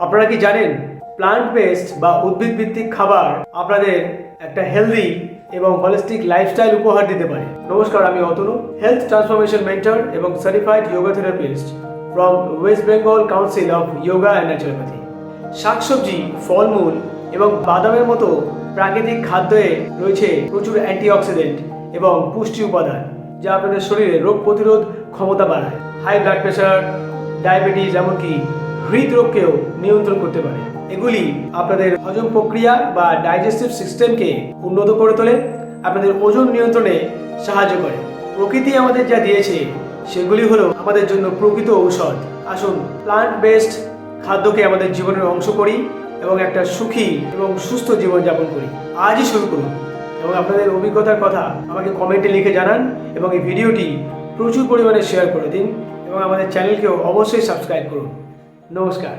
আপনারা কি জানেন প্লান্ট বেসড বা উদ্ভিদ ভিত্তিক খাবার আপনাদের একটা হেলদি এবং হলিস্টিক লাইফস্টাইল উপহার দিতে পারে। নমস্কার, আমি অতনু, হেলথ ট্রান্সফরমেশন মেন্টর এবং certified yoga therapist from West Bengal council of yoga and naturopathy. শাকসবজি, ফলমূল এবং বাদামের মতো প্রাকৃতিক খাদ্যে রয়েছে প্রচুর অ্যান্টিঅক্সিডেন্ট এবং পুষ্টি উপাদান, যা আপনাদের শরীরে রোগ প্রতিরোধ ক্ষমতা বাড়ায়। হাই ব্লাড প্রেশার, ডায়াবেটিস, এমনকি হৃদরোগকেও নিয়ন্ত্রণ করতে পারে। এগুলি আপনাদের হজম প্রক্রিয়া বা ডাইজেস্টিভ সিস্টেমকে উন্নত করে তোলে, আপনাদের ওজন নিয়ন্ত্রণে সাহায্য করে। প্রকৃতি আমাদের যা দিয়েছে সেগুলি হলো আমাদের জন্য প্রকৃত ঔষধ। আসুন প্লান্ট বেসড খাদ্যকে আমাদের জীবনের অংশ করি এবং একটা সুখী এবং সুস্থ জীবনযাপন করি। আজই শুরু করুন এবং আপনাদের অভিজ্ঞতার কথা আমাকে কমেন্টে লিখে জানান এবং এই ভিডিওটি প্রচুর পরিমাণে শেয়ার করে দিন এবং আমাদের চ্যানেলকেও অবশ্যই সাবস্ক্রাইব করুন। নমস্কার।